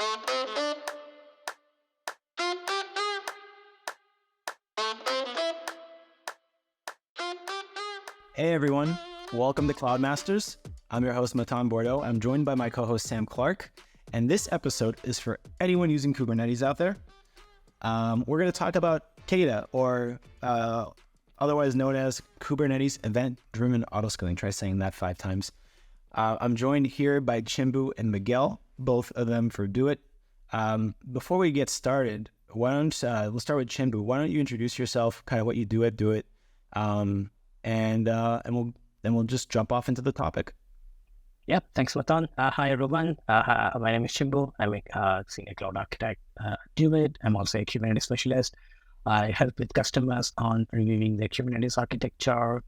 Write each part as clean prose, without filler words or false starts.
Hey everyone, welcome to Cloud Masters. I'm your host, Matan Bordeaux. I'm joined by my co-host, Sam Clark. And this episode is for anyone using Kubernetes out there. We're going to talk about KEDA, or otherwise known as Kubernetes Event-Driven Autoscaling. Try saying that 5 times. I'm joined here by Chimbu and Miguel, both of them for DoiT. Before we get started, we'll start with Chimbu. Why don't you introduce yourself, kind of what you do at DoiT, and we'll just jump off into the topic. Yeah, thanks, Matan. Hi, everyone. My name is Chimbu. I'm a senior cloud architect at DoiT. I'm also a Kubernetes specialist. I help with customers on reviewing their Kubernetes architecture,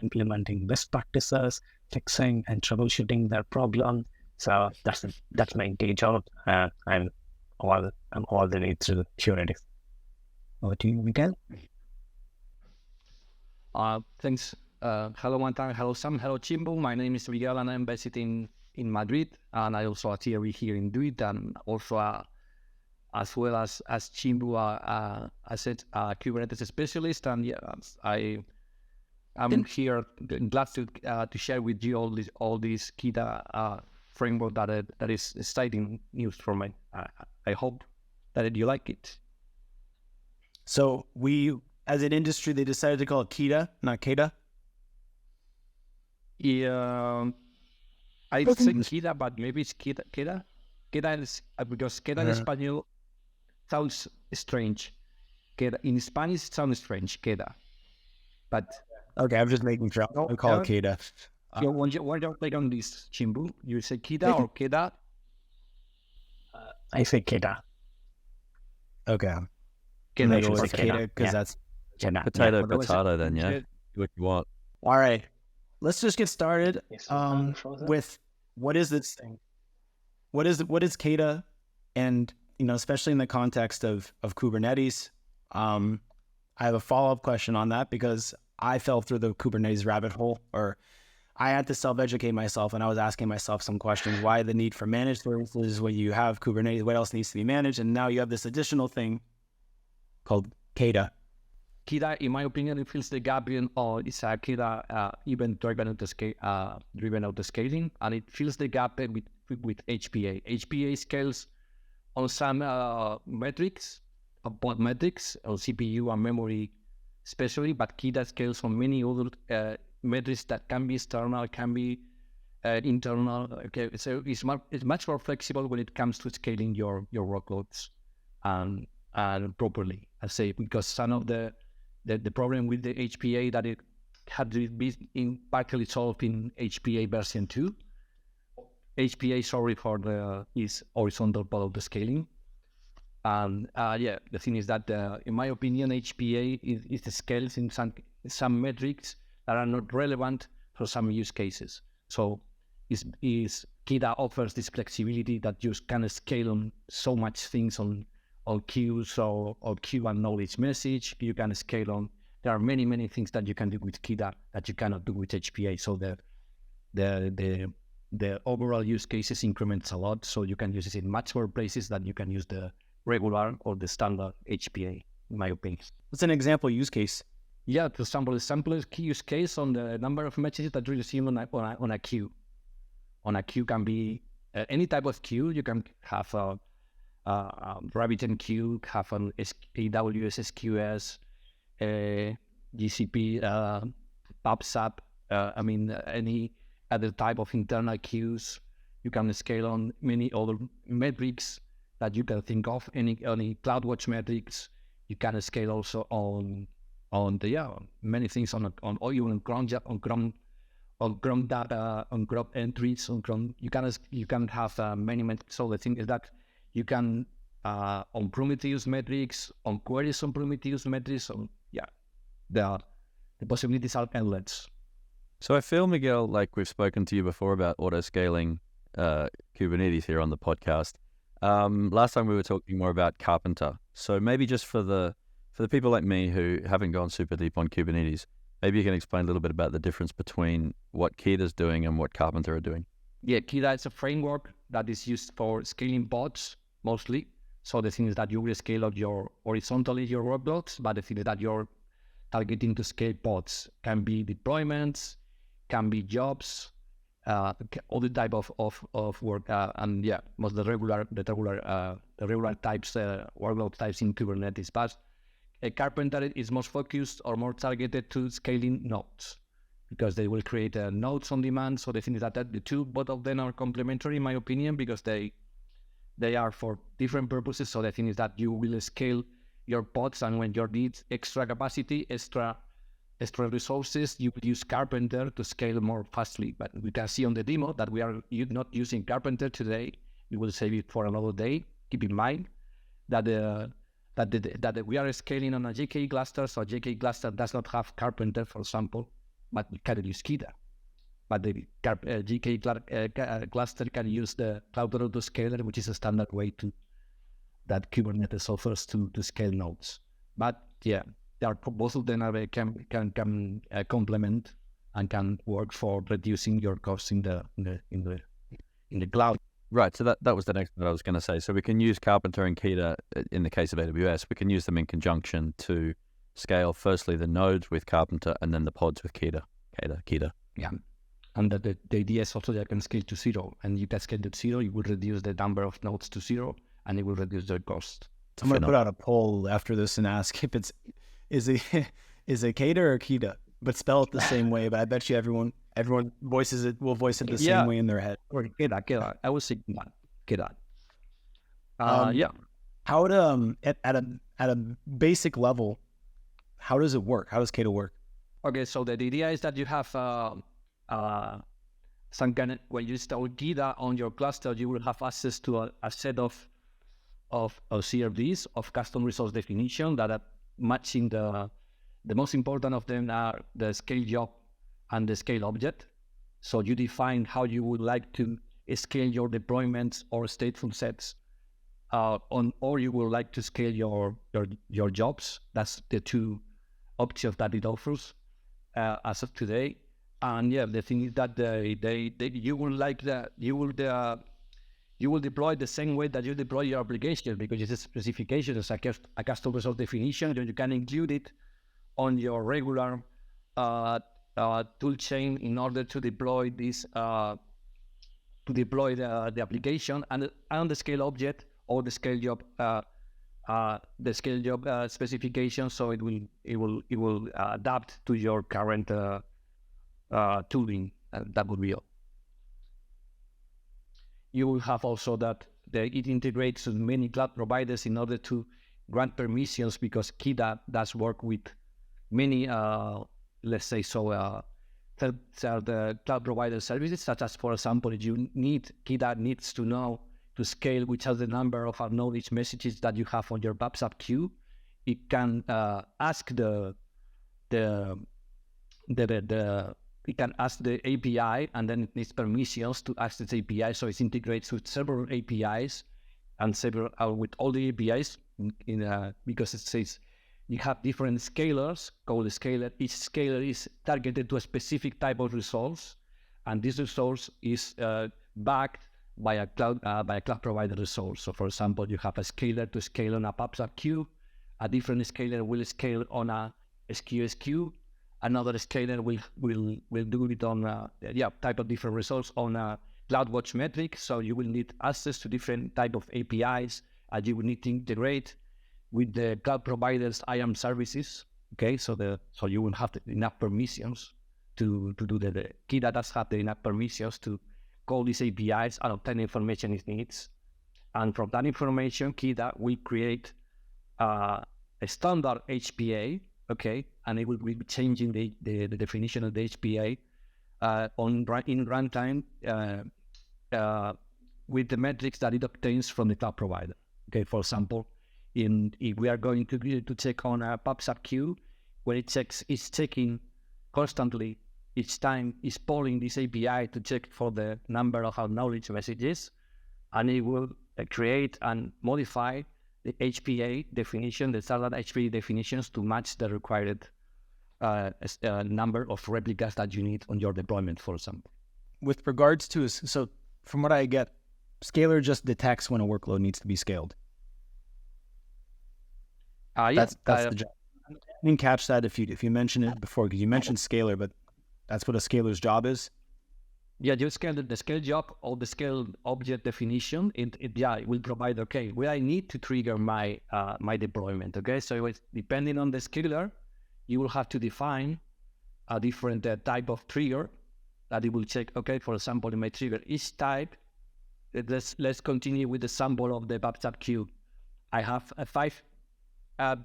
implementing best practices, fixing and troubleshooting their problem. So that's my day job. I'm all the way through Kubernetes. Over to you, Miguel. Thanks. Hello, Matan. Hello, Sam. Hello, Chimbu. My name is Miguel, and I'm based in Madrid. And I also a TRE here in DoiT, and also as well as Chimbu, I said Kubernetes specialist. And yeah, I'm here glad to share with you all these KEDA framework that is exciting news for me. I hope that you like it. So as an industry, they decided to call it KEDA, not KEDA? Yeah, I'd say KEDA, but maybe it's KEDA. KEDA is, because KEDA in Spanish sounds strange. KEDA, in Spanish sounds strange, KEDA. But okay, I'm just making sure. I'll call it KEDA. When you take on this, Chimbu, you say KEDA or KEDA? I say KEDA. Okay. KEDA, because that's potato then, yeah? Do what you want. All right. Let's just get started with what is this thing? What is KEDA? And, especially in the context of Kubernetes, I have a follow-up question on that because I fell through the Kubernetes rabbit hole, or I had to self-educate myself, and I was asking myself some questions. Why the need for managed services when you have Kubernetes? What else needs to be managed? And now you have this additional thing called KEDA. KEDA, in my opinion, it fills the gap it's a KEDA event-driven autoscaling, and it fills the gap with HPA. HPA scales on some metrics, both metrics, on CPU and memory especially, but KEDA scales on many other metrics that can be external, can be internal. Okay, so it's much more flexible when it comes to scaling your workloads and properly. I say because some of the problem with the HPA that it had to be partially solved in HPA version 2. HPA, sorry for is horizontal part of the scaling. And the thing is that in my opinion, HPA is the scales in some metrics that are not relevant for some use cases. So KEDA offers this flexibility that you can scale on so much things on queues or queue and knowledge message. You can scale on. There are many things that you can do with KEDA that you cannot do with HPA. So the overall use cases increments a lot. So you can use it in much more places than you can use the regular or the standard HPA, in my opinion. What's an example use case? Yeah, for example, the sample key use case on the number of messages that you receive on a queue. On a queue can be any type of queue. You can have a RabbitMQ, have an AWS SQS, GCP, PubSub, any other type of internal queues. You can scale on many other metrics that you can think of, any CloudWatch metrics. You can scale also on many things on even cron data, on graph entries, on cron. You can have many metrics. So the thing is that you can on Prometheus metrics, on queries on Prometheus metrics, the possibilities are endless. So I feel, Miguel, like we've spoken to you before about autoscaling Kubernetes here on the podcast. Last time we were talking more about Karpenter. So maybe just for the people like me who haven't gone super deep on Kubernetes, maybe you can explain a little bit about the difference between what KEDA is doing and what Karpenter are doing. Yeah, KEDA is a framework that is used for scaling pods mostly. So the thing is that you will scale up your horizontally your workloads, but the thing is that you're targeting to scale pods. Can be deployments, can be jobs, all the type of work, and yeah, most the regular types workload types in Kubernetes. But Karpenter is most focused or more targeted to scaling nodes, because they will create nodes on demand. So the thing is that the two, both of them are complementary in my opinion, because they are for different purposes. So the thing is that you will scale your pods, and when you need extra capacity, extra resources, you will use Karpenter to scale more fastly. But we can see on the demo that we are not using Karpenter today. We will save it for another day. Keep in mind that that we are scaling on a JK cluster, so a JK cluster does not have Karpenter, for example, but we can use KEDA. But the JK cluster can use the Cloud Autoscaler, which is a standard way that Kubernetes offers to scale nodes. But yeah, both of them can complement and can work for reducing your costs in the cloud. Right. So that was the next thing I was going to say. So we can use Karpenter and KEDA in the case of AWS. We can use them in conjunction to scale firstly the nodes with Karpenter and then the pods with KEDA. Yeah. And the idea is also that you can scale to zero. And you can scale to zero, you will reduce the number of nodes to zero, and it will reduce their cost. I'm going to put out a poll after this and ask if is it KEDA or KEDA, but spell it the same way. But I bet you everyone will voice it the same way in their head. Or KEDA. I would say KEDA. Yeah. How at a basic level, how does it work? How does KEDA work? Okay, so the idea is that you have some kind of, when you install KEDA on your cluster, you will have access to a set of CRDs, of custom resource definition, that are matching the most important of them are the ScaledJob and the ScaledObject. So you define how you would like to scale your deployments or stateful sets, or you would like to scale your jobs. That's the two options that it offers as of today. And yeah, the thing is that you will deploy the same way that you deploy your application, because it's a specification, it's a custom resource definition. You can include it on your regular tool chain in order to deploy this the application, and the ScaledObject or the ScaledJob specification. So it will adapt to your current tooling. That would be all. You will have also that it integrates with many cloud providers in order to grant permissions, because KEDA does work with many, let's say, the cloud provider services, such as, for example, if KEDA needs to know to scale which are the number of acknowledged messages that you have on your PubSub queue. It can ask it can ask the API, and then it needs permissions to ask this API. So it integrates with several APIs and with all the APIs because it says you have different scalers called scaler. Each scaler is targeted to a specific type of resource, and this resource is backed by a cloud provider resource. So, for example, you have a scaler to scale on a PubSub queue. A different scaler will scale on a SQS. Another scaler will do it on type of different resource on a CloudWatch metric. So you will need access to different type of APIs, and you will need to integrate with the cloud providers IAM services. Okay, so you will have enough permissions to do the KEDA does have the enough permissions to call these APIs and obtain information it needs. And from that information, KEDA will create a standard HPA. Okay, and it will be changing the definition of the HPA in runtime with the metrics that it obtains from the cloud provider. Okay, for example, if we are going to check on a PubSub queue, when it's checking constantly each time, it's polling this API to check for the number of acknowledged messages, and it will create and modify the HPA definition, the standard HPA definitions, to match the required number of replicas that you need on your deployment, for example. With regards to, so from what I get, Scaler just detects when a workload needs to be scaled. Yes, That's the job. I didn't catch that if you mentioned it before, because you mentioned scaler, but that's what a scaler's job is. Yeah, you scale the scale job or the scale object definition. It will provide, okay, where I need to trigger my my deployment. Okay, so it's depending on the scaler, you will have to define a different type of trigger that it will check. Okay, for example, in my trigger each type. Let's continue with the sample of the PubSub queue. I have a 5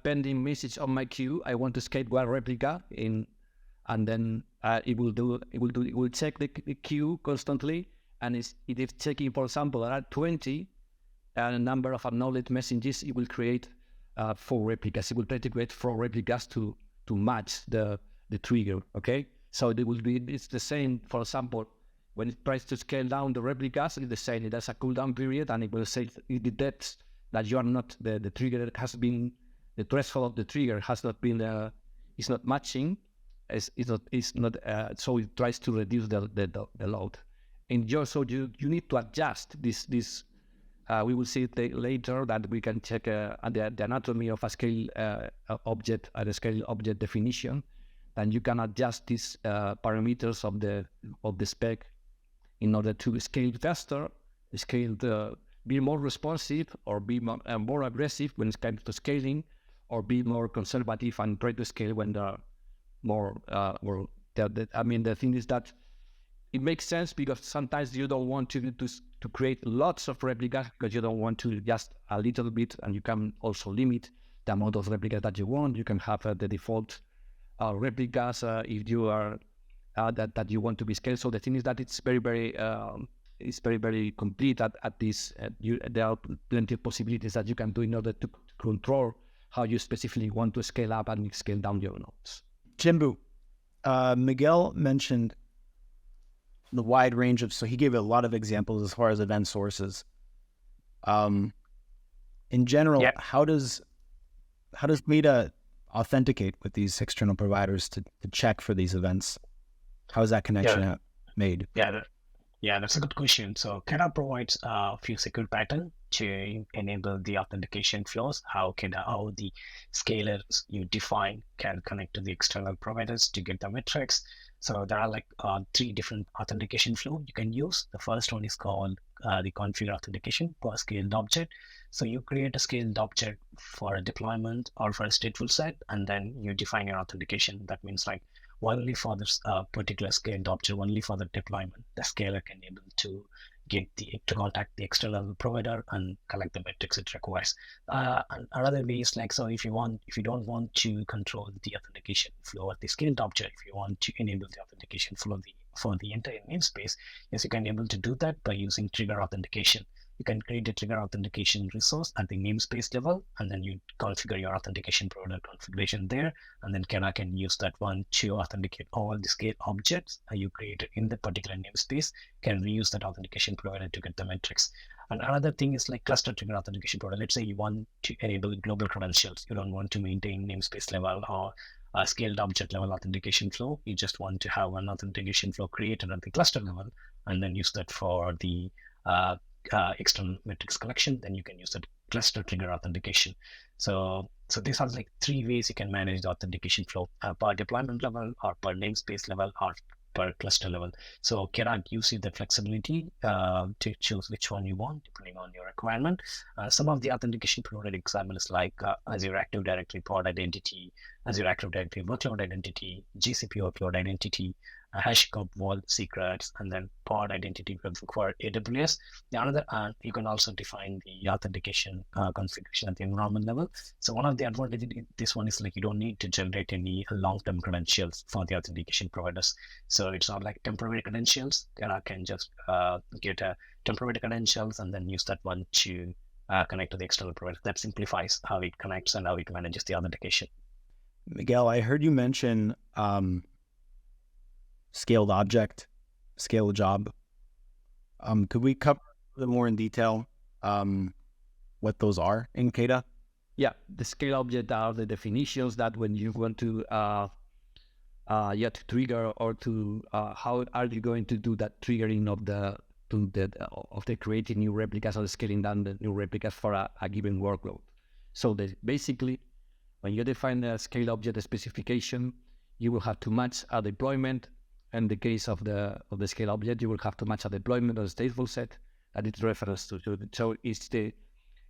pending message on my queue. I want to scale one replica in, and then it will check the queue constantly, and it is checking, for example, there are 20 and a number of acknowledged messages. It will create 4 replicas. It will try to create 4 replicas to match the trigger. Okay, so it's the same. For example, when it tries to scale down the replicas, it's the same. It has a cooldown period, and it will say it detects that you are not the trigger has been, the threshold of the trigger has not been is not matching. It's not. So it tries to reduce the load. And so you need to adjust this. We will see it later that we can check the anatomy of a scale object at a scale object definition. Then you can adjust these parameters of the spec in order to scale faster, be more responsive, or be more aggressive when it comes to scaling, or be more conservative and try to scale when there are more. The thing is that it makes sense because sometimes you don't want to create lots of replicas because you don't want to just a little bit, and you can also limit the amount of replicas that you want. You can have the default replicas if you are that you want to be scaled. So the thing is that it's very, very complete at this. There are plenty of possibilities that you can do in order to control how you specifically want to scale up and scale down your nodes. Chimbu, Miguel mentioned the wide range of, so he gave a lot of examples as far as event sources. In general, how does KEDA authenticate with these external providers to check for these events? How is that connection made? Yeah, that's a good question. So KEDA provides a few secure patterns to enable the authentication flows. How the scalers you define can connect to the external providers to get the metrics. So there are like 3 different authentication flow you can use. The first one is called the configure authentication per scaled object. So you create a scaled object for a deployment or for a stateful set, and then you define your authentication. That means like only for this particular scaled object, only for the deployment, the scaler can able to contact the external provider and collect the metrics it requires. And another way is like, so if you don't want to control the authentication flow at the scaled object, if you want to enable the authentication flow for the entire namespace, yes, you can able to do that by using trigger authentication. You can create a trigger authentication resource at the namespace level, and then you configure your authentication provider configuration there, and then KEDA can use that one to authenticate all the scale objects you created in the particular namespace, can reuse that authentication provider to get the metrics. And another thing is like cluster trigger authentication provider. Let's say you want to enable global credentials. You don't want to maintain namespace level or scaled object level authentication flow. You just want to have an authentication flow created at the cluster level, and then use that for the external metrics collection. Then you can use that cluster trigger authentication. So these are like 3 ways you can manage the authentication flow per deployment level, or per namespace level, or per cluster level. So KEDA gives you the flexibility to choose which one you want depending on your requirement. Some of the authentication provider examples like Azure Active Directory pod identity, Azure Active Directory workload identity, GCP workload identity, HashiCorp Vault secrets, and then pod identity for AWS. The another, you can also define the authentication configuration at the environment level. So one of the advantages in this one is like you don't need to generate any long-term credentials for the authentication providers. So it's not like temporary credentials. I can just get a temporary credentials and then use that one to connect to the external provider. That simplifies how it connects and how it manages the authentication. Miguel, I heard you mention ScaledObject ScaledJob. Could we cover a little more in detail what those are in KEDA? Yeah, the ScaledObject are the definitions that when you want to to trigger or to how are you going to do that triggering of the of the creating new replicas or scaling down the new replicas for a given workload. So basically, when you define the ScaledObject specification, you will have to match a deployment. In the case of the ScaledObject, you will have to match a deployment of the stateful set that it refers to. So the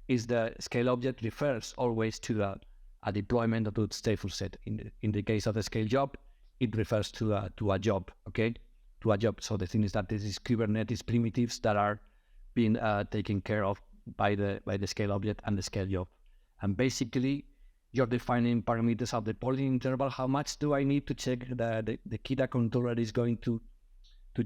ScaledObject refers always to a deployment of the stateful set. In the case of the ScaledJob, it refers to a job, okay? To a job. So the thing is that this is Kubernetes primitives that are being taken care of by the ScaledObject and the ScaledJob. And basically, you're defining parameters of the polling interval. How much do I need to check the KEDA controller is going to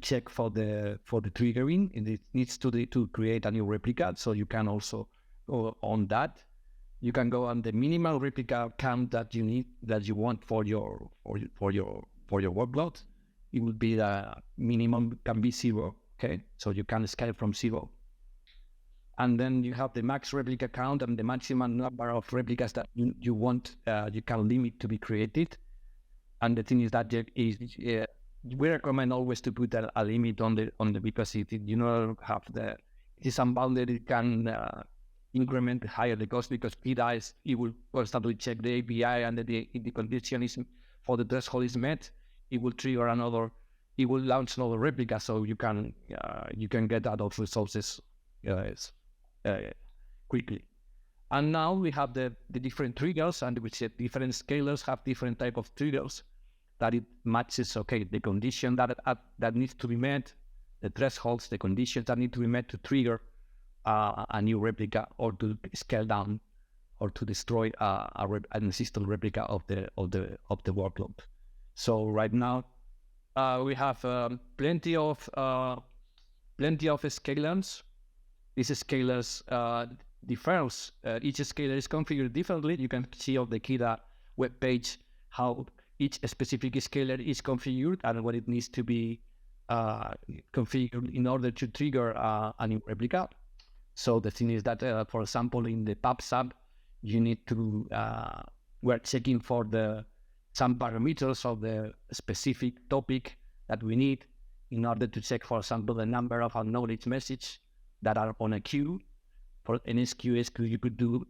check for the triggering, and it needs to create a new replica. So you can also go on that. You can go on the minimal replica count that you want for your workload. It would be the minimum can be 0. Okay, so you can scale from 0. And then you have the max replica count and the maximum number of replicas that you want. You can limit to be created. And the thing is that we recommend always to put a limit on the because it is unbounded. It can increment higher the cost because KEDA it will constantly check the API, and if the condition is for the threshold is met, it will trigger another. It will launch another replica, so you can get out of resources quickly. And now we have the different triggers, and which different scalers have different type of triggers that it matches. Okay, the condition that needs to be met, the thresholds, the conditions that need to be met to trigger a new replica, or to scale down, or to destroy an existing replica of the workload. So right now we have plenty of scalers. These scalers differs. Each scaler is configured differently. You can see on the KEDA webpage how each specific scaler is configured and what it needs to be configured in order to trigger a new replica. So the thing is that, for example, in the pub sub, you need to, we're checking for some parameters of the specific topic that we need in order to check, for example, the number of acknowledged messages that are on a queue. For an SQ, you could do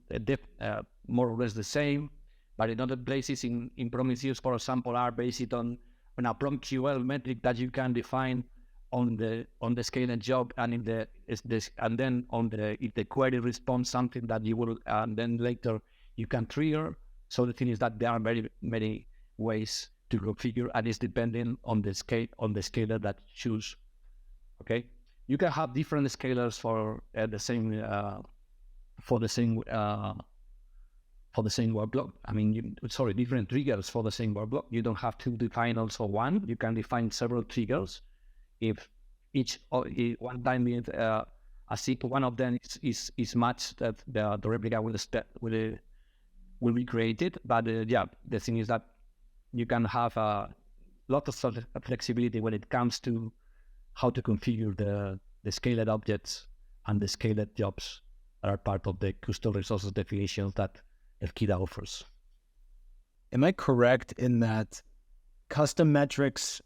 more or less the same, but in other places in Prometheus, for example, are based on a PromQL metric that you can define on the ScaledJob, and then if the query responds something that you will, and then later you can trigger. So the thing is that there are very many ways to configure, and it's depending on the scaler that you choose. Okay, you can have different scalers for the same workload. I mean, different triggers for the same workload. You don't have to define also one. You can define several triggers. If one time one of them is matched, that the replica will be created. But the thing is that you can have a lot of flexibility when it comes to how to configure the scaled objects and the scaled jobs that are part of the custom resources definitions that KEDA offers. Am I correct in that custom metrics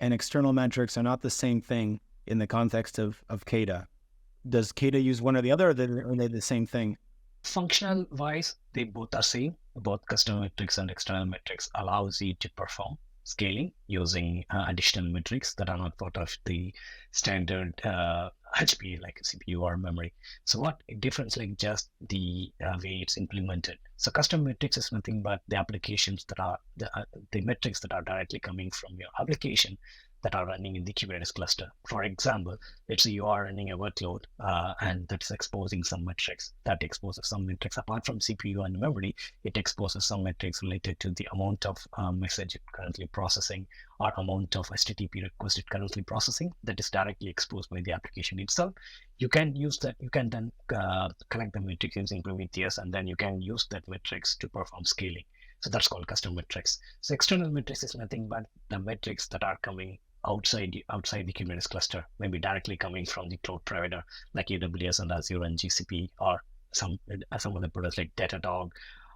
and external metrics are not the same thing in the context of KEDA? Does KEDA use one or the other, or are they the same thing? Functional wise, they both are same. Both custom metrics and external metrics allows you to perform scaling using additional metrics that are not part of the standard HPA like CPU or memory. So what difference, like just the way it's implemented. So custom metrics is nothing but the applications that are the metrics that are directly coming from your application that are running in the Kubernetes cluster. For example, let's say you are running a workload and that's exposing some metrics. That exposes some metrics apart from CPU and memory. It exposes some metrics related to the amount of message it currently processing or amount of HTTP request it currently processing that is directly exposed by the application itself. You can use that. You can then collect the metrics using Prometheus, and then you can use that metrics to perform scaling. So that's called custom metrics. So external metrics is nothing but the metrics that are coming outside the Kubernetes cluster, maybe directly coming from the cloud provider like AWS and Azure and GCP, or some other products like Datadog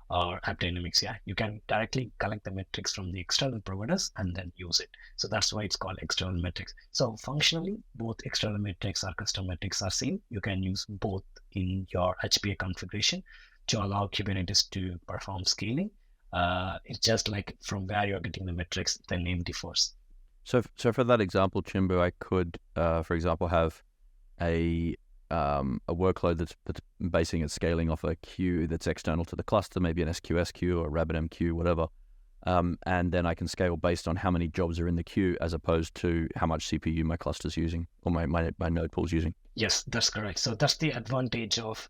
or AppDynamics. Yeah, you can directly collect the metrics from the external providers and then use it. So that's why it's called external metrics. So functionally, both external metrics or custom metrics are same. You can use both in your HPA configuration to allow Kubernetes to perform scaling. It's just like from where you're getting the metrics, the name differs. So for that example, Chimbu, I could, for example, have a workload that's basing its scaling off a queue that's external to the cluster, maybe an SQS queue or a RabbitMQ, whatever. And then I can scale based on how many jobs are in the queue as opposed to how much CPU my cluster's using or my node pool's using. Yes, that's correct. So that's the advantage of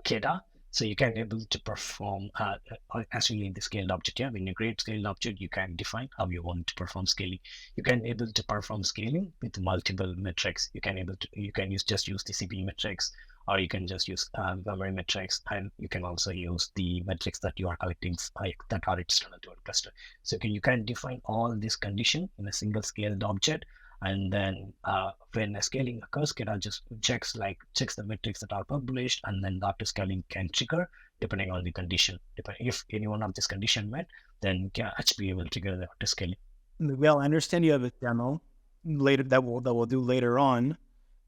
KEDA. So you can able to perform, actually in the scaled object, yeah, when you create scaled object, you can define how you want to perform scaling. You can able to perform scaling with multiple metrics. You can just use the CPU metrics, or you can just use memory metrics, and you can also use the metrics that you are collecting that are external to a cluster. So you can define all this condition in a single scaled object. And then when a scaling occurs, KEDA just checks the metrics that are published, and then the auto-scaling can trigger depending on the condition. If any one of this condition met, then HPA will trigger the auto-scaling. Well, I understand you have a demo later that we'll do later on,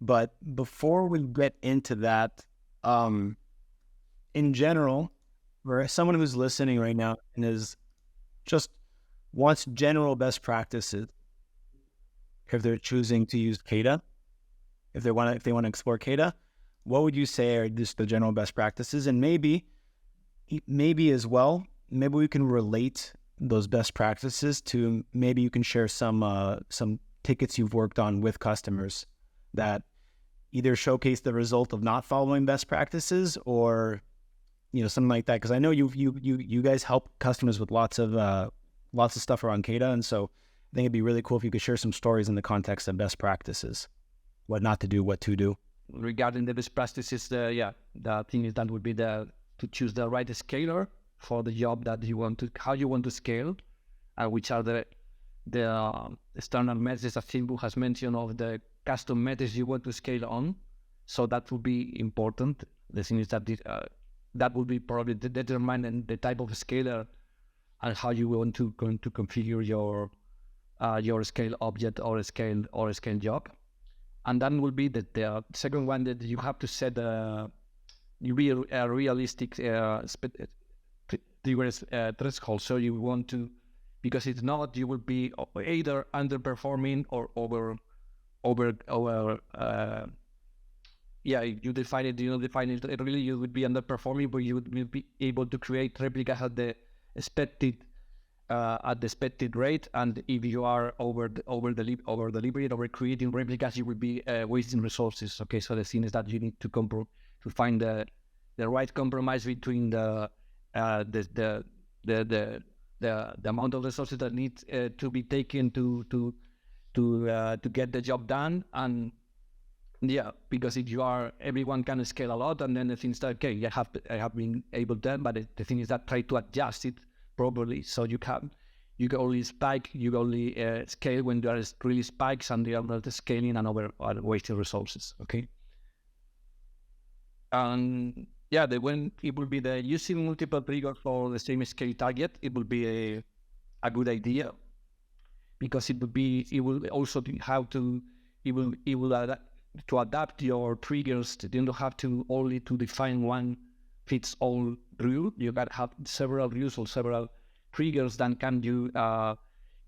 but before we get into that, in general, for someone who's listening right now and is just wants general best practices, if they're choosing to use KEDA, if they want to explore KEDA, what would you say are just the general best practices? And maybe as well, maybe we can relate those best practices to, maybe you can share some tickets you've worked on with customers that either showcase the result of not following best practices, or something like that. Because I know you guys help customers with lots of stuff around KEDA, and so I think it'd be really cool if you could share some stories in the context of best practices, what not to do, what to do. Regarding the best practices, the thing is that would be to choose the right scaler for the job that you want to, how you want to scale, which are the standard methods that Chimbu has mentioned, of the custom methods you want to scale on. So that would be important. The thing is that that would be probably determine the type of scaler and how you want to configure your scale object or scale job. And then will be the second one, that you have to set a realistic threshold. So you want to, because if not, you will be either underperforming or over. You define it, really you would be underperforming, but you would be able to create replicas at the expected rate. And if you are over delivering, over creating replicas, you will be wasting resources. Okay, so the thing is that you need to find the right compromise between the amount of resources that need to be taken to get the job done. And because if you are, everyone can scale a lot, and then the thing is that, okay, I have been able to, but the thing is that try to adjust it properly, so you can only spike, you only scale when there is really spikes, and you are not scaling and over wasting resources. Okay. And when it will be the using multiple triggers for the same scale target, it will be a good idea, because it will also to adapt your triggers. You don't have to only to define one fits all rule. You can have several rules or several triggers that you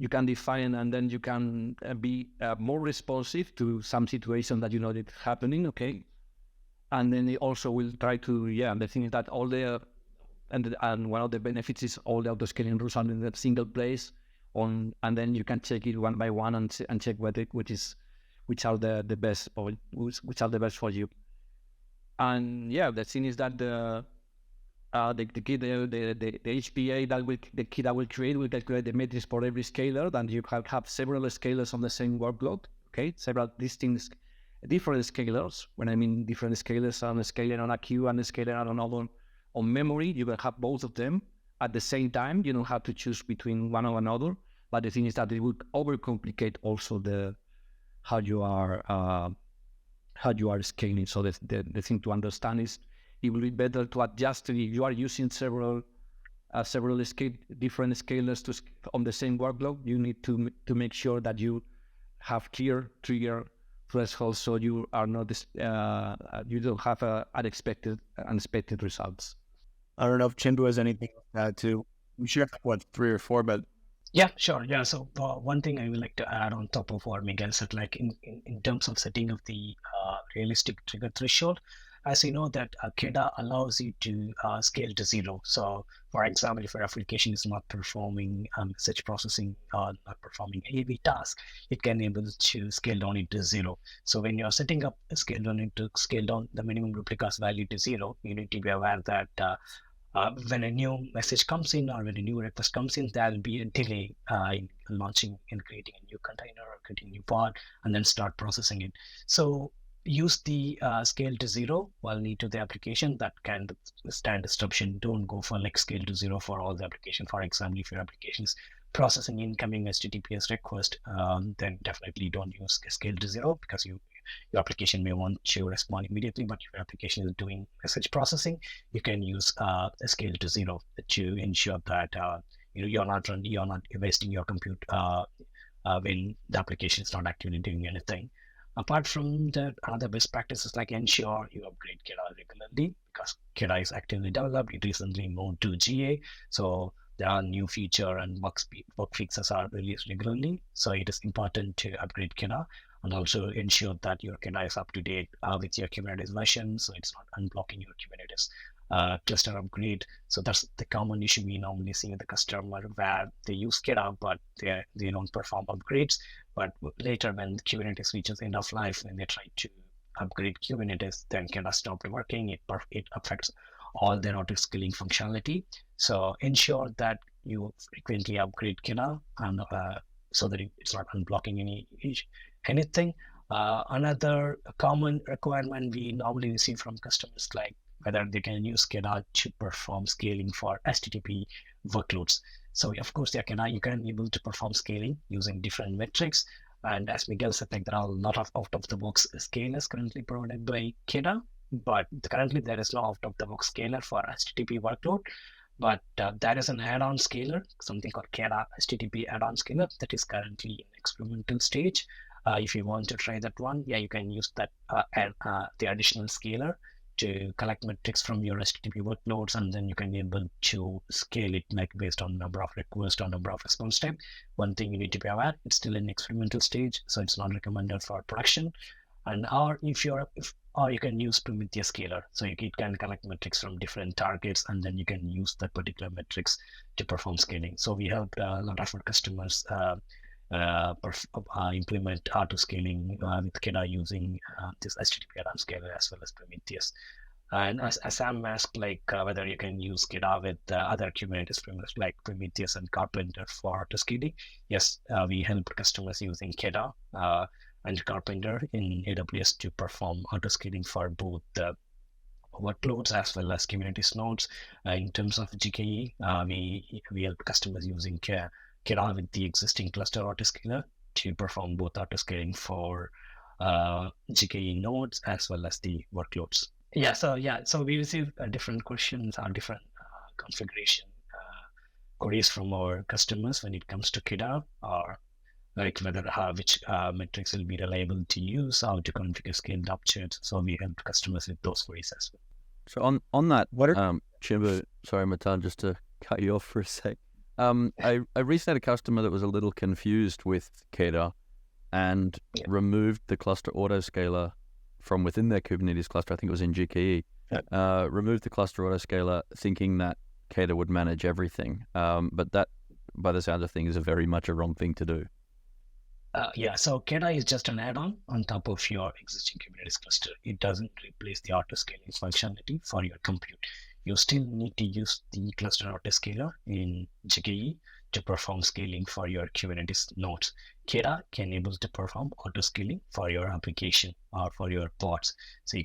can define, and then you can be more responsive to some situation that it's happening. Okay. And then it also will try to, the thing is that all the, and one of the benefits is all the auto-scaling rules are in a single place, and then you can check it one by one and check which are the best, or which are the best for you. And the thing is that the HPA the KEDA will calculate the metrics for every scaler. Then you have several scalers on the same workload. Okay, several different scalers. When I mean different scalers, on a scaler on a queue and a scaler on another on memory, you will have both of them at the same time. You don't have to choose between one or another. But the thing is that it would overcomplicate also how you are scaling. So the thing to understand is, it will be better to adjust it if you are using several different scalers on the same workload. You need to make sure that you have clear trigger thresholds, so you are not you don't have unexpected results. I don't know if Chimbu has anything to add too. We should have 3 or 4, but Yeah, sure. Yeah. So one thing I would like to add on top of what Miguel said, like in terms of setting of the realistic trigger threshold, as you know that KEDA allows you to scale to 0. So for example, if your application is not performing message processing or not performing AAV task, it can able to scale down it to 0. So when you're setting up a scale down the minimum replicas value to 0, you need to be aware that when a new message comes in or when a new request comes in, there'll be a delay in launching and creating a new container or creating a new pod and then start processing it. So use the scale to 0 while need to the application that can stand disruption. Don't go for like scale to 0 for all the application. For example, if your application is processing incoming HTTPS request, then definitely don't use scale to 0 because your application may want to respond immediately, but if your application is doing message processing, you can use a scale to 0 to ensure that you're not wasting your compute when the application is not actively doing anything. Apart from that, other best practices like ensure you upgrade KEDA regularly because KEDA is actively developed. It recently moved to GA, so there are new feature and bug fixes are released regularly. So it is important to upgrade KEDA and also ensure that your KEDA is up to date with your Kubernetes version, so it's not unblocking your Kubernetes cluster upgrade. So that's the common issue we normally see with the customer where they use KEDA, but they don't perform upgrades. But later when Kubernetes reaches end of life, when they try to upgrade Kubernetes, then KEDA stopped working. It affects all their auto-scaling functionality. So ensure that you frequently upgrade KEDA and so that it's not unblocking anything. Another common requirement we normally receive from customers, like whether they can use KEDA to perform scaling for HTTP workloads. So of course, you can able to perform scaling using different metrics. And as Miguel said, like, there are a lot of out-of-the-box scalers currently provided by KEDA, but currently there is no out-of-the-box scaler for HTTP workload. But there is an add-on scaler, something called KEDA HTTP add-on scaler that is currently in experimental stage. If you want to try that one, you can use that the additional scaler to collect metrics from your HTTP workloads, and then you can be able to scale it like based on number of requests or number of response time. One thing you need to be aware, it's still in experimental stage, so it's not recommended for production. And or you can use Prometheus scaler, so it can collect metrics from different targets, and then you can use that particular metrics to perform scaling. So we helped a lot of our customers implement auto scaling with KEDA using this HTTP add-on scaler as well as Prometheus. And as Sam asked, like whether you can use KEDA with other Kubernetes frameworks like Prometheus and Karpenter for auto scaling. Yes, we help customers using KEDA and Karpenter in AWS to perform auto scaling for both the workloads as well as Kubernetes nodes. In terms of GKE, we help customers using KEDA with the existing cluster autoscaler to perform both autoscaling for GKE nodes as well as the workloads. So we receive different questions or different configuration queries from our customers when it comes to KEDA, or like whether which metrics will be reliable to use, how to configure scaled objects. So we help customers with those queries as well. So on that, Chimbu, sorry, Matan, just to cut you off for a sec. I recently had a customer that was a little confused with KEDA and removed the cluster autoscaler from within their Kubernetes cluster. I think it was in GKE. Removed the cluster autoscaler thinking that KEDA would manage everything. But that, by the sound of things, is very much a wrong thing to do. So KEDA is just an add-on on top of your existing Kubernetes cluster. It doesn't replace the autoscaling functionality for your compute. You still need to use the cluster autoscaler in GKE to perform scaling for your Kubernetes nodes. KEDA can able to perform autoscaling for your application or for your pods. So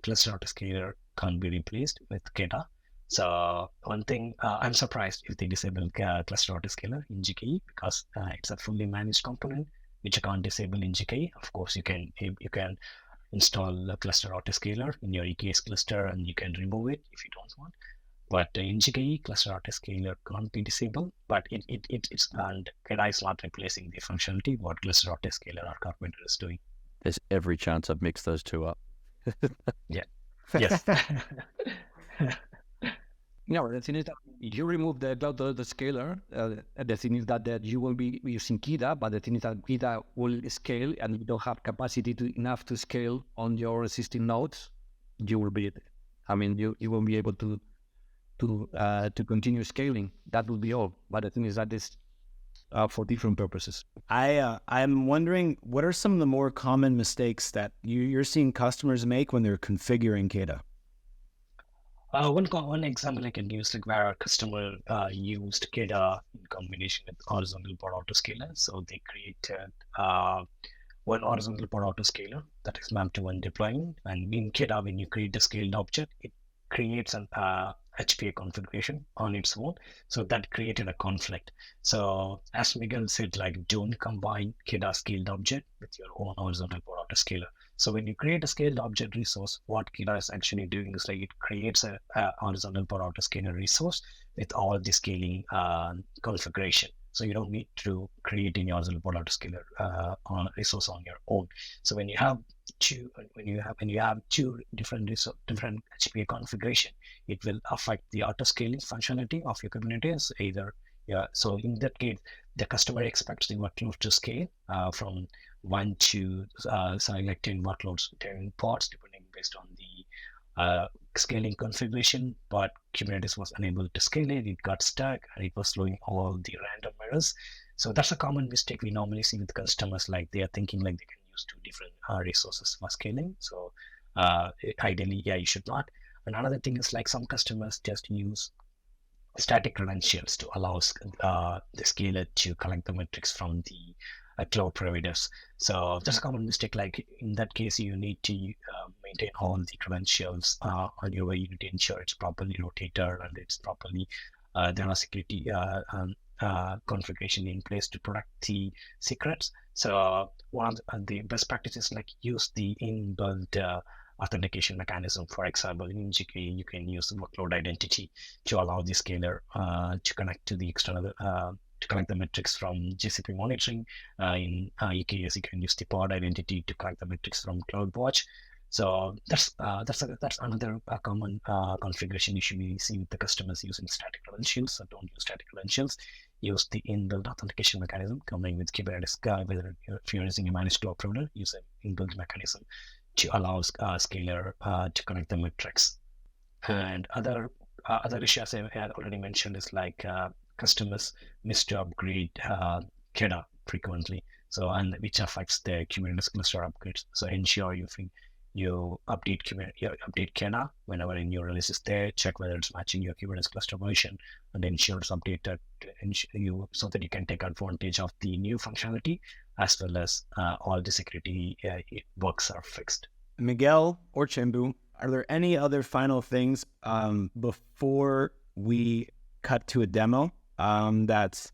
cluster autoscaler can't be replaced with KEDA. So one thing, I'm surprised if they disable cluster autoscaler in GKE because it's a fully managed component which you can't disable in GKE. Of course, you can install a cluster autoscaler in your EKS cluster, and you can remove it if you don't want. But in GKE, cluster autoscaler can't be disabled, but it's and KEDA is not replacing the functionality what cluster autoscaler or Karpenter is doing. There's every chance I've mixed those two up. Yeah. Yes. Yeah, the thing is that if you remove the cloud the scaler, the thing is that you will be using KEDA, but the thing is that KEDA will scale, and you don't have capacity enough to scale on your existing nodes. You will be, you won't be able to continue scaling. That will be all. But the thing is that this for different purposes. I'm wondering, what are some of the more common mistakes that you're seeing customers make when they're configuring KEDA? One example I can use, like where our customer used KEDA in combination with horizontal pod autoscaler. So they created one horizontal pod autoscaler that is mapped to one deployment. And in KEDA, when you create the scaled object, it creates an HPA configuration on its own. So that created a conflict. So as Miguel said, like don't combine KEDA scaled object with your own horizontal pod autoscaler. So when you create a scaled object resource, what KEDA is actually doing is like it creates a horizontal pod autoscaler resource with all the scaling configuration. So you don't need to create any horizontal pod autoscaler on resource on your own. So when you have two different HPA configuration, it will affect the autoscaling functionality of your Kubernetes. So in that case, the customer expects the workload to scale from 1 to like 10 workloads, 10 pods, depending based on the scaling configuration. But Kubernetes was unable to scale it. It got stuck, and it was throwing all the random errors. So that's a common mistake we normally see with customers. Like they are thinking like they can use two different resources for scaling. So ideally, you should not. And another thing is like some customers just use static credentials to allow the scaler to collect the metrics from the cloud providers. So that's a common mistake. Like in that case, you need to maintain all the credentials on your way. You need to ensure it's properly rotated and it's properly there are security configuration in place to protect the secrets. So one of the best practices like use the inbuilt authentication mechanism. For example, in GKE, you can use the workload identity to allow the scaler to connect to the external to collect the metrics from GCP monitoring. In EKS, you can use the pod identity to collect the metrics from CloudWatch. So that's another common configuration issue we see with the customers using static credentials. So don't use static credentials. Use the inbuilt authentication mechanism coming with Kubernetes. Whether if you're using a managed cloud provider, use an inbuilt mechanism to allow scaler to connect the metrics. And other issues I had already mentioned is like customers miss to upgrade KEDA frequently, so and which affects the Kubernetes cluster upgrades. So ensure you update KEDA whenever a new release is there. Check whether it's matching your Kubernetes cluster version, and ensure it's updated so that you can take advantage of the new functionality as well as all the security bugs are fixed. Miguel or Chimbu, are there any other final things before we cut to a demo that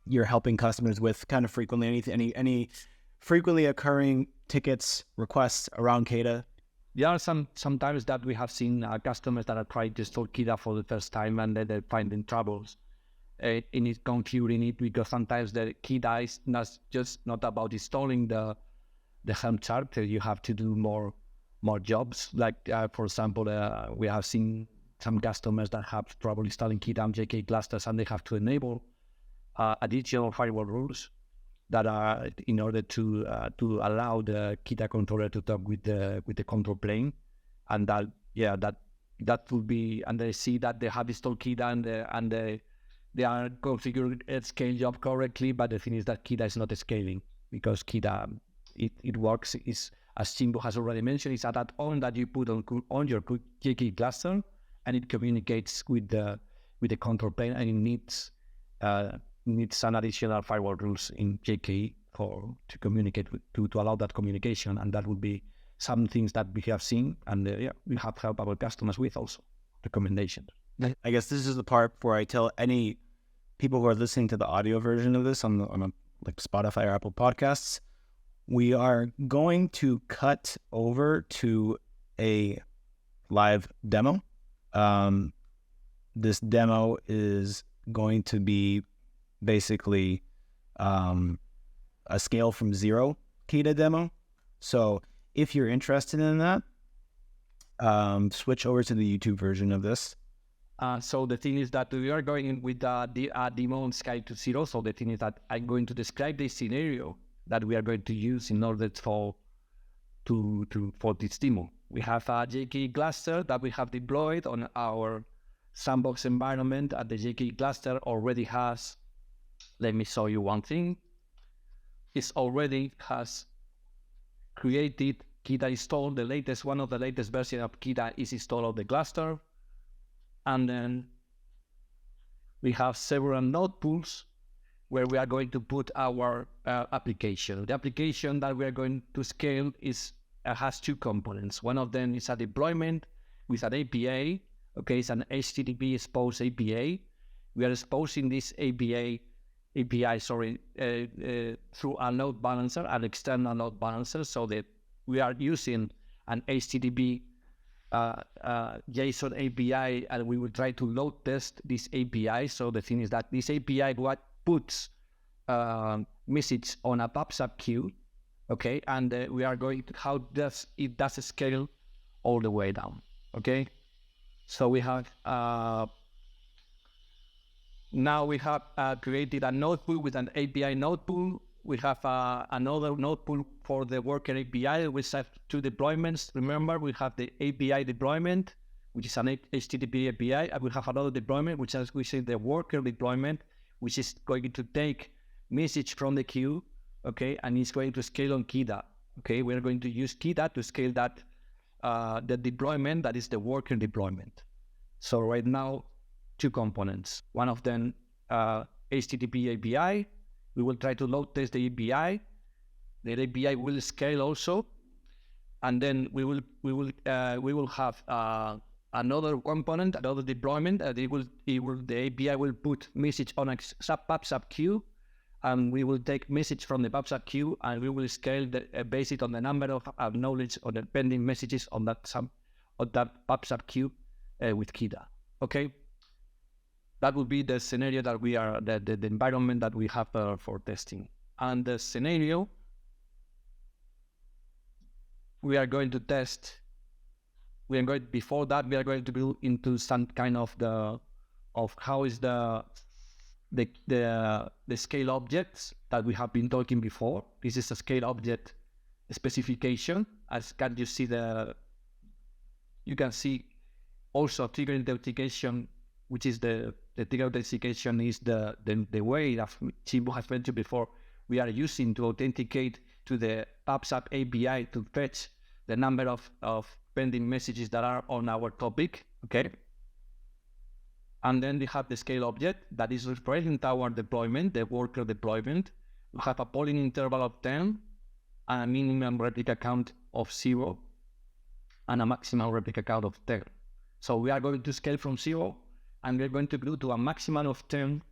you're helping customers with kind of frequently? Any frequently occurring tickets, requests around KEDA? There are sometimes that we have seen customers that are trying to install KEDA for the first time, and then they're finding troubles in it, configuring it, because sometimes the KEDA is not about installing the Helm chart. You have to do more jobs. Like for example, we have seen some customers that have trouble installing KEDA on JK clusters, and they have to enable additional firewall rules that are in order to allow the KEDA controller to talk with the control plane, and that will be, and they see that they have installed KEDA and they are configured ScaledJob correctly, but the thing is that KEDA is not scaling, because KEDA it works is, as Chimbu has already mentioned, it's an add-on that you put on your JK cluster, and it communicates with the control plane, and it needs some additional firewall rules in JKE to communicate to allow that communication, and that would be some things that we have seen, and we have helped our customers with also recommendations. I guess this is the part where I tell any people who are listening to the audio version of this on like Spotify or Apple Podcasts, we are going to cut over to a live demo. This demo is going to be basically a scale from 0 KEDA demo. So if you're interested in that, switch over to the YouTube version of this. So the thing is that we are going with the demo on scale to 0. So the thing is that I'm going to describe the scenario that we are going to use in order for this demo. We have a JKE cluster that we have deployed on our sandbox environment, and the JKE cluster already has, let me show you one thing. It already has created KEDA installed. The latest, one of the latest version of KEDA is installed on the cluster. And then we have several node pools where we are going to put our application. The application that we are going to scale has two components. One of them is a deployment with an API. Okay, it's an HTTP exposed API. We are exposing this API through a load balancer, an external load balancer, so that we are using an HTTP JSON API, and we will try to load test this API. So the thing is that this API what puts message on a PubSub queue, okay, and we are going to how does it scale all the way down, okay. So we have now we have created a node pool with an API node pool. We have another node pool for the worker API. We have two deployments. Remember, we have the API deployment, which is an HTTP API, and we have another deployment, which is the worker deployment, which is going to take message from the queue, okay, and it's going to scale on KEDA. Okay, we are going to use KEDA to scale that the deployment that is the worker deployment. So right now, two components. One of them HTTP API. We will try to load test the API. The API will scale also, and then we will have another component, another deployment. The API will put message on a PubSub queue, and we will take message from the PubSub queue, and we will scale based on the number of knowledge or the pending messages on that PubSub queue with KEDA. Okay. That would be the scenario that we are, the environment that we have for testing. And the scenario, we are going to test, before that, we are going to go into some kind of how is the scale objects that we have been talking before. This is a scale object specification. As can you see you can see also trigger authentication, which is the trigger authentication is the way that Chimbo has mentioned before, we are using to authenticate to the PubSub API to fetch the number of pending messages that are on our topic, okay? And then we have the scale object that is referring to our deployment, the worker deployment. We have a polling interval of 10, and a minimum replica count of 0, and a maximum replica count of 10. So we are going to scale from 0, and we're going to go to a maximum of 10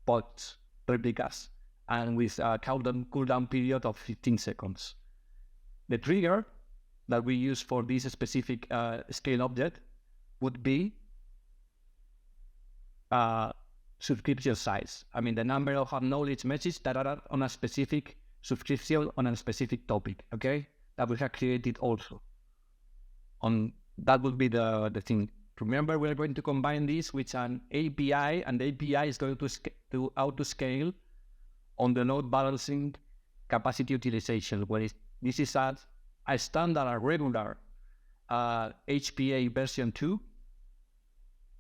pods replicas, and with a cooldown period of 15 seconds. The trigger that we use for this specific scale object would be subscription size. I mean, the number of acknowledged messages that are on a specific subscription on a specific topic, okay? That we have created also. That would be the thing. Remember, we're going to combine this with an API, and the API is going to auto-scale on the load balancing capacity utilization, where this is a standard, a regular HPA version 2,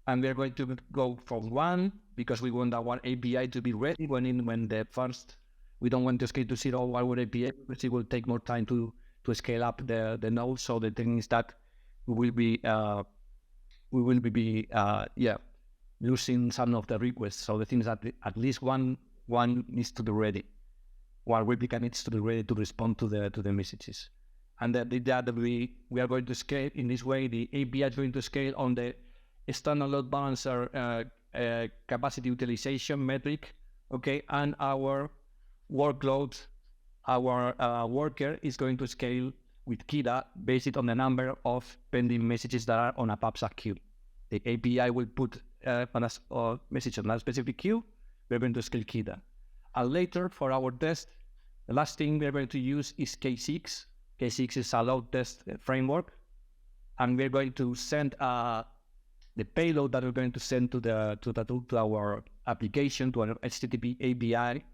and we're going to go from 1 because we want our API to be ready when the first, we don't want to scale to 0 our API, because it will take more time to scale up the node. So the thing is that we will be losing some of the requests. So the thing is that at least one needs to be ready. One replica needs to be ready to respond to the messages. And we are going to scale in this way. The API is going to scale on the external load balancer capacity utilization metric, okay, and our workload our worker is going to scale with KEDA based on the number of pending messages that are on a PubSub queue. The API will put on a message on a specific queue. We're going to scale KEDA. And later, for our test, the last thing we're going to use is K6. K6 is a load test framework. And we're going to send the payload that we're going to send to our application, to our HTTP API.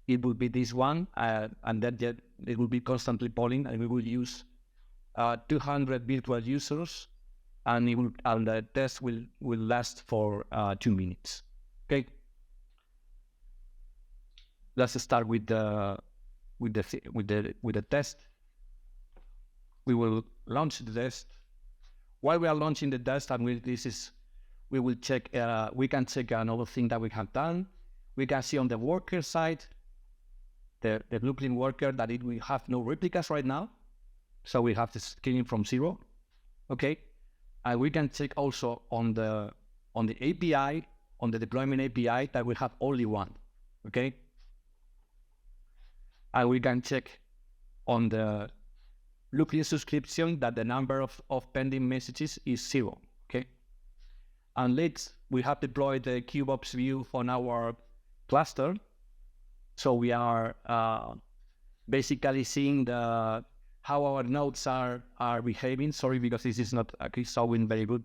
It will be this one, and then it will be constantly polling, and we will use 200 virtual users, and the test will last for 2 minutes. Okay. Let's start with the test. We will launch the test. While we are launching the test, and we will check. We can check another thing that we have done. We can see on the worker side, the blueprint worker, that we have no replicas right now, so we have the scaling from 0. Okay, and we can check also on the API, on the deployment API, that we have only one. Okay, and we can check on the blueprint subscription that the number of pending messages is 0. Okay, and we have deployed the KubeOps view on our cluster. So we are basically seeing how our nodes are behaving. Sorry, because this is not showing very good.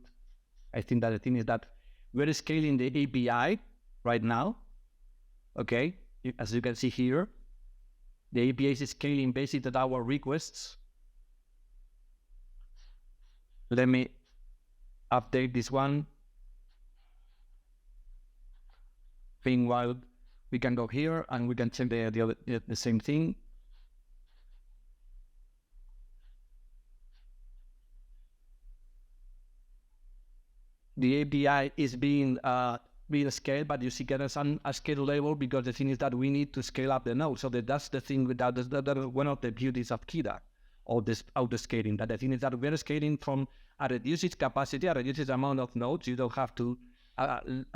I think that the thing is that we're scaling the API right now. Okay, as you can see here, the API is scaling based on our requests. Let me update this one. Meanwhile, we can go here and we can check the same thing. The API is being scaled, but you see there's a scale level, because the thing is that we need to scale up the node. So that's the thing that one of the beauties of KEDA, or this auto-scaling, that the thing is that we're scaling from a reduced capacity, a reduced amount of nodes. You don't have to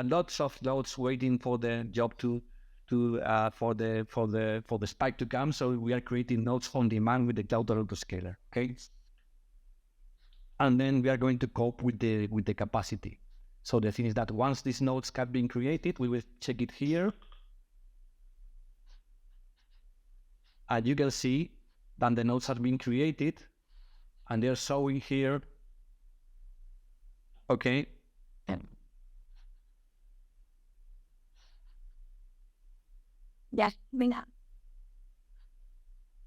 lots of nodes waiting for the job for the spike to come. So we are creating nodes on demand with the cloud autoscaler. Okay, and then we are going to cope with the capacity. So the thing is that once these nodes have been created, we will check it here, and you can see that the nodes have been created, and they're showing here. Okay. Ya, venga.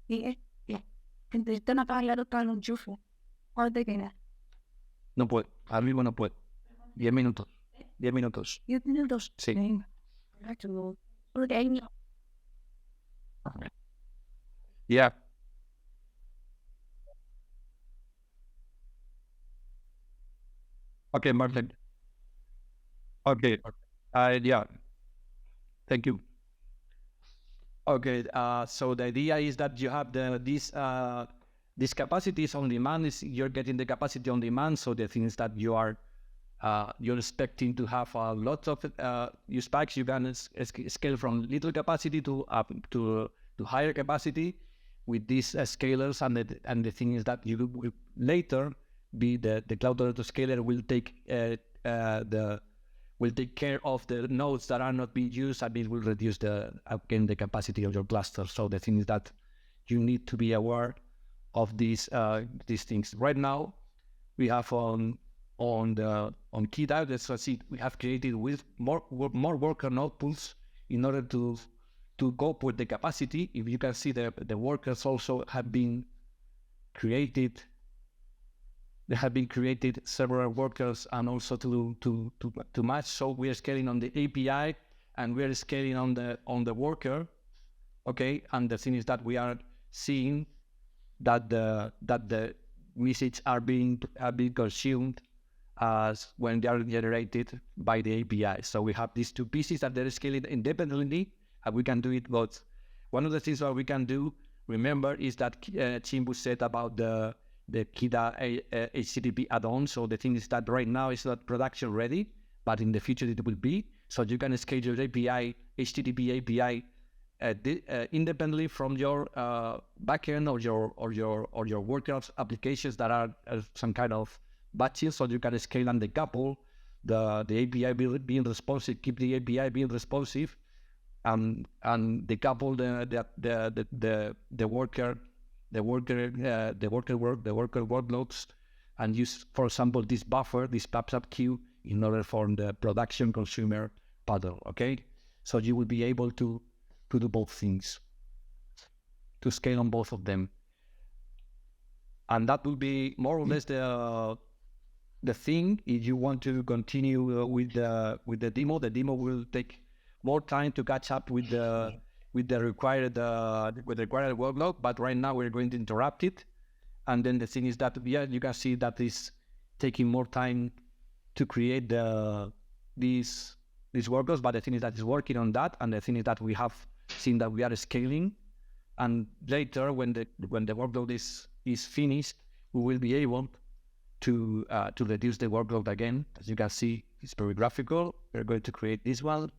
Esto no acaba de tocar un enchufe. ¿Cuánto te queda? No puedo, ahora mismo no puedo. 10 minutos. 10 minutos. 10 minutos. Sí. Venga. Yeah. Okay, Martin. Okay. Yeah. Thank you. Okay. So the idea is that you have this capacity is on demand. You're getting the capacity on demand. So the thing is that you're expecting to have lots of your spikes. You can scale from little capacity to higher capacity with these scalers, and the thing is that you will later be the cloud autoscaler will take care of the nodes that are not being used, and it will reduce the capacity of your cluster. So the thing is that you need to be aware of these things. Right now, we have on KEDA, let's see, we have created with more worker node pools in order to cope with the capacity. If you can see, the workers also have been created. There have been created several workers, and also to match. So we are scaling on the API, and we are scaling on the worker. Okay, and the thing is that we are seeing that the messages are being consumed as when they are generated by the API. So we have these two pieces that they're scaling independently, and we can do it both. One of the things that we can do, remember, is that Chimbu said about the KEDA HTTP add-on. So the thing is that right now it's not production ready, but in the future it will be. So you can scale your API, HTTP API independently from your backend or your workers applications that are some kind of batches, so you can scale and decouple the API being responsive, keep the API being responsive, and decouple the worker workloads, and use, for example, this buffer, this PubSub queue, in order for the production consumer pattern. Okay, so you will be able to do both things, to scale on both of them, and that will be more or less the thing. If you want to continue with the demo, will take more time to catch up with the required workload. But right now we're going to interrupt it, and then the thing is that you can see that is taking more time to create these workloads. But the thing is that it's working on that, and the thing is that we have seen that we are scaling, and later when the workload is finished, we will be able to reduce the workload again. As you can see, it's very graphical. We're going to create this one.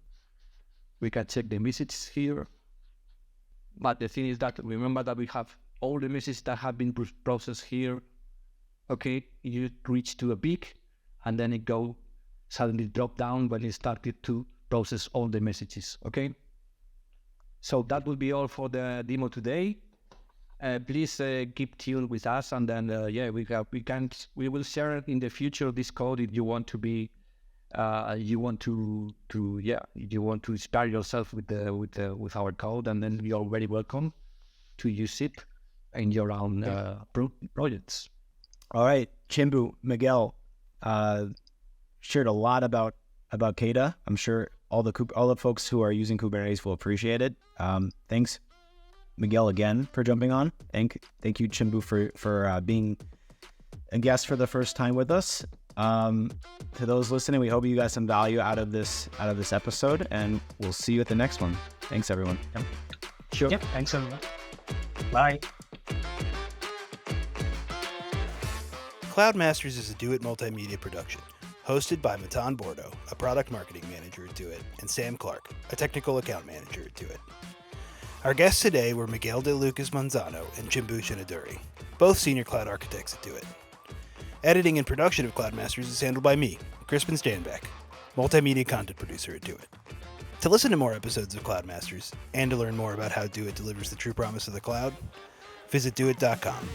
We can check the messages here. But the thing is that, remember that we have all the messages that have been processed here. Okay, you reach to a peak, and then it suddenly drop down when it started to process all the messages. Okay, so that will be all for the demo today. Please keep tuned with us, and then we will share in the future this code if you want to be you want to inspire yourself with our code, and then you're very welcome to use it in your own projects. All right, Chimbu, Miguel shared a lot about KEDA. I'm sure all the folks who are using Kubernetes will appreciate it. Thanks, Miguel, again for jumping on. Thank you, Chimbu, for being a guest for the first time with us. To those listening, we hope you got some value out of this episode, and we'll see you at the next one. Thanks, everyone. Yep. Sure. Yep. Thanks, everyone. Bye. Cloudmasters is a DoiT multimedia production, hosted by Matan Bordo, a product marketing manager at DoiT, and Sam Clark, a technical account manager at DoiT. Our guests today were Miguel de Lucas Manzano and Chimbu Shinaduri, both senior cloud architects at DoiT. Editing and production of Cloudmasters is handled by me, Crispin Stanback, multimedia content producer at DoiT. To listen to more episodes of Cloudmasters, and to learn more about how DoiT delivers the true promise of the cloud, visit doit.com.